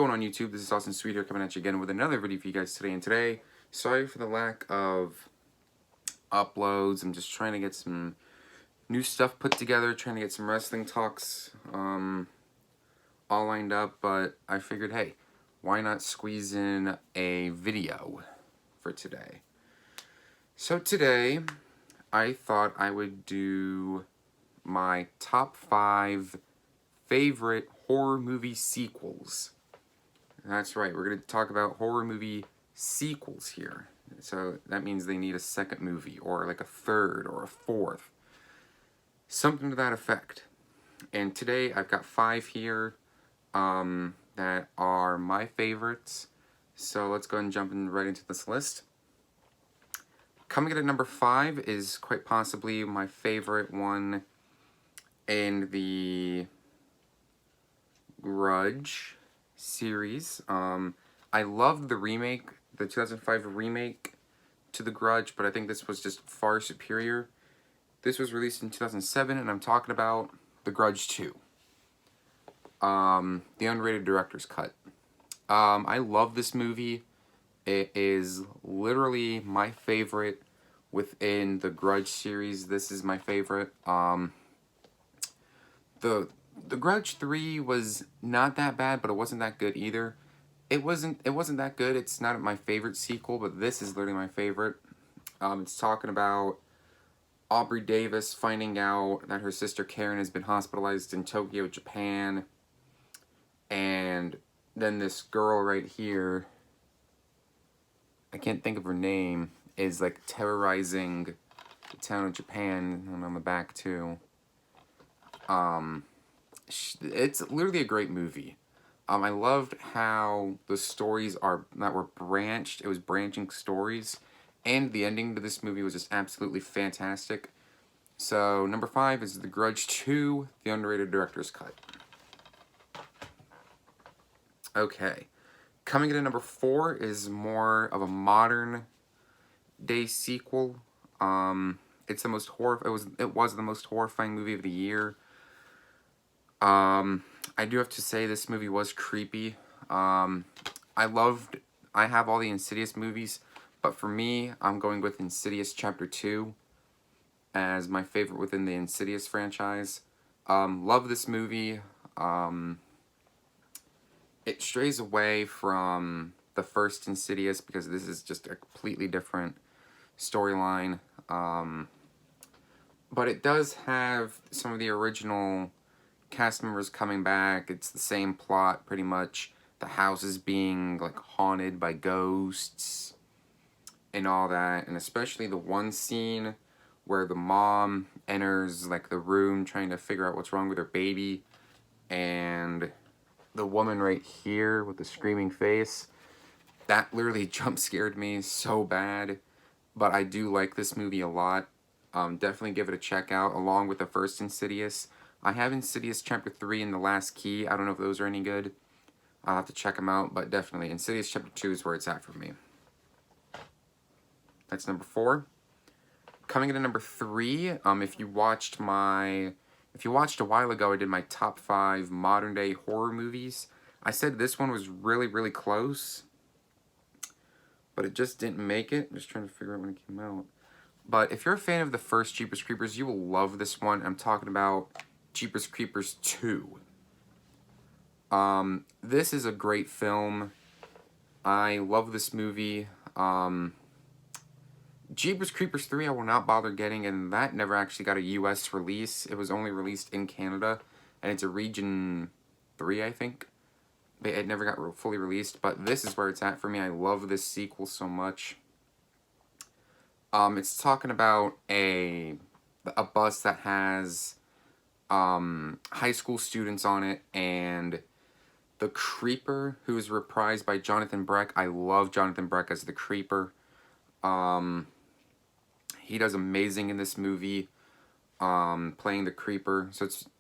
going on YouTube? This is Austin Sweet here coming at you again with another video for you guys today. And today, sorry for the lack of uploads. I'm just trying to get some new stuff put together, trying to get some wrestling talks all lined up. But I figured, hey, why not squeeze in a video for today? So today, I thought I would do my top 5 favorite horror movie sequels. That's right, we're going to talk about horror movie sequels here. So that means they need a second movie, or like a third, or a fourth. Something to that effect. And today I've got 5 here that are my favorites. So let's go ahead and jump right into this list. Coming in at number 5 is quite possibly my favorite one in the Grudge series. I loved the remake, the 2005 remake to the Grudge, but I think this was just far superior. This was released in 2007, and I'm talking about the Grudge 2. The unrated director's cut. I love this movie. It is literally my favorite within the Grudge series. This is my favorite. The Grudge 3 was not that bad, but it wasn't that good either. It wasn't that good. It's not my favorite sequel, but this is literally my favorite. It's talking about Aubrey Davis finding out that her sister Karen has been hospitalized in Tokyo, Japan. And then this girl right here, I can't think of her name, is like terrorizing the town of Japan, and on the back too. It's literally a great movie. I loved how the stories that were branched. It was branching stories, and the ending to this movie was just absolutely fantastic. So number 5 is The Grudge 2, the underrated director's cut. Okay, coming in at number 4 is more of a modern day sequel. It's the most It was the most horrifying movie of the year. I do have to say this movie was creepy. I have all the Insidious movies, but for me, I'm going with Insidious Chapter 2 as my favorite within the Insidious franchise. Love this movie. It strays away from the first Insidious because this is just a completely different storyline. But it does have some of the original cast members coming back. It's the same plot, pretty much. The house is being, like, haunted by ghosts and all that. And especially the one scene where the mom enters, like, the room trying to figure out what's wrong with her baby. And the woman right here with the screaming face, that literally jump scared me so bad. But I do like this movie a lot. Definitely give it a check out, along with the first Insidious. I have Insidious Chapter 3 and The Last Key. I don't know if those are any good. I'll have to check them out, but definitely Insidious Chapter 2 is where it's at for me. That's number 4. Coming in at number 3, if you watched a while ago, I did my top 5 modern day horror movies. I said this one was really, really close, but it just didn't make it. I'm just trying to figure out when it came out. But if you're a fan of the first Jeepers Creepers, you will love this one. I'm talking about Jeepers Creepers 2. This is a great film. I love this movie. Jeepers Creepers 3 I will not bother getting, and that never actually got a US release. It was only released in Canada, and it's a Region 3, I think. It never got fully released, but this is where it's at for me. I love this sequel so much. It's talking about a bus that has high school students on it, and the Creeper, who is reprised by Jonathan Breck. I love Jonathan Breck as the Creeper. He does amazing in this movie, playing the Creeper.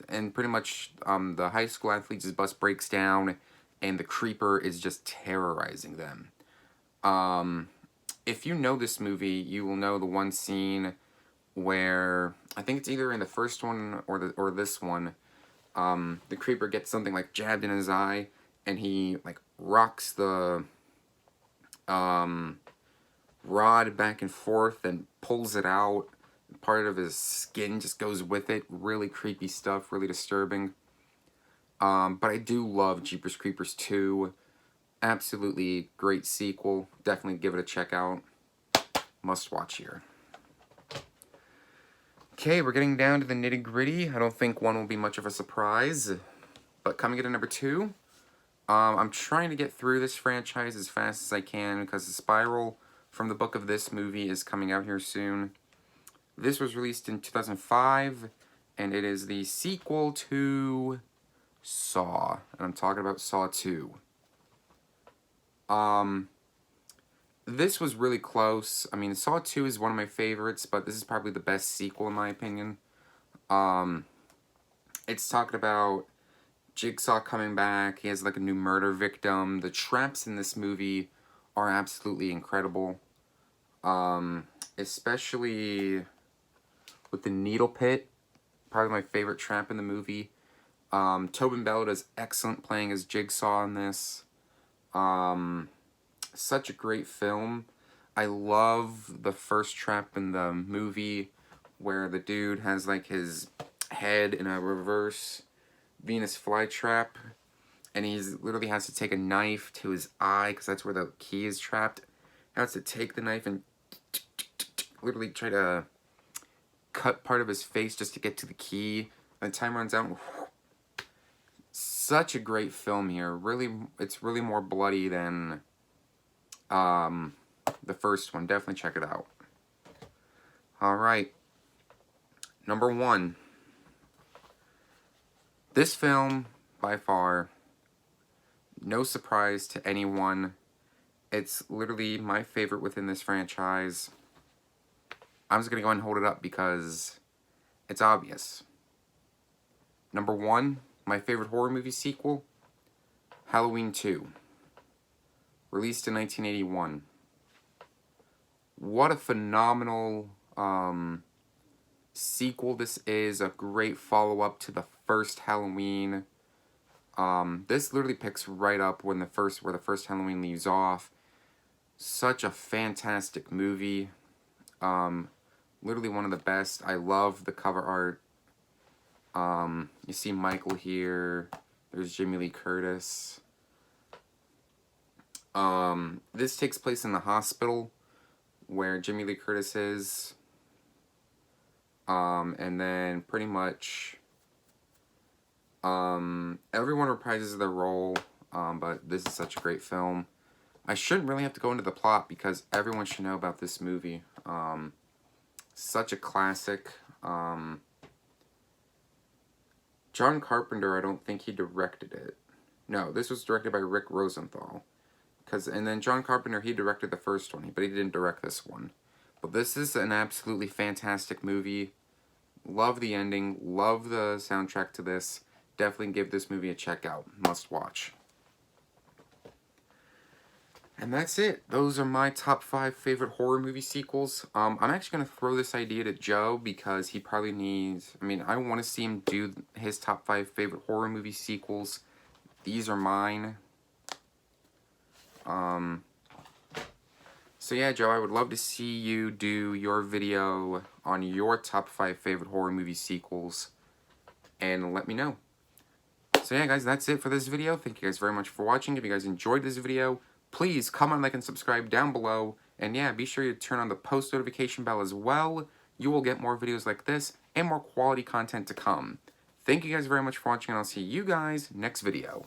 And pretty much the high school athletes' bus breaks down, and the Creeper is just terrorizing them. If you know this movie, you will know the one scene where, I think it's either in the first one or this one, the Creeper gets something like jabbed in his eye, and he like rocks the rod back and forth and pulls it out. Part of his skin just goes with it. Really creepy stuff, really disturbing. But I do love Jeepers Creepers 2. Absolutely great sequel. Definitely give it a check out. Must watch here. Okay, we're getting down to the nitty gritty. I don't think one will be much of a surprise. But coming in at number 2, I'm trying to get through this franchise as fast as I can because the Spiral from the book of this movie is coming out here soon. This was released in 2005, and it is the sequel to Saw, and I'm talking about Saw 2. This was really close. I mean, Saw 2 is one of my favorites, but this is probably the best sequel in my opinion. It's talking about Jigsaw coming back. He has like a new murder victim. The traps in this movie are absolutely incredible. Especially with the needle pit. Probably my favorite trap in the movie. Tobin Bell does excellent playing as Jigsaw in this. Such a great film. I love the first trap in the movie where the dude has like his head in a reverse Venus flytrap, and he's literally has to take a knife to his eye because that's where the key is trapped. He has to take the knife and literally try to cut part of his face just to get to the key. And the time runs out. Such a great film here. Really, it's really more bloody than the first one. Definitely check it out. Alright. Number 1. This film, by far, no surprise to anyone. It's literally my favorite within this franchise. I'm just going to go ahead and hold it up because it's obvious. Number 1, my favorite horror movie sequel, Halloween 2. Released in 1981. What a phenomenal sequel this is. A great follow-up to the first Halloween. This literally picks right up where the first Halloween leaves off. Such a fantastic movie. Literally one of the best. I love the cover art. You see Michael here. There's Jamie Lee Curtis. This takes place in the hospital where Jamie Lee Curtis is. And then pretty much everyone reprises their role, but this is such a great film. I shouldn't really have to go into the plot because everyone should know about this movie. Such a classic. John Carpenter, I don't think he directed it. No, this was directed by Rick Rosenthal. And then John Carpenter, he directed the first one, but he didn't direct this one. But this is an absolutely fantastic movie. Love the ending. Love the soundtrack to this. Definitely give this movie a check out. Must watch. And that's it. Those are my top 5 favorite horror movie sequels. I'm actually going to throw this idea to Joe because he probably needs... I mean, I want to see him do his top 5 favorite horror movie sequels. These are mine. So yeah, Joe, I would love to see you do your video on your top 5 favorite horror movie sequels, and let me know. So yeah, guys, that's it for this video. Thank you guys very much for watching. If you guys enjoyed this video, please comment, like, and subscribe down below. And yeah, be sure you turn on the post notification bell as well. You will get more videos like this and more quality content to come. Thank you guys very much for watching, and I'll see you guys next video.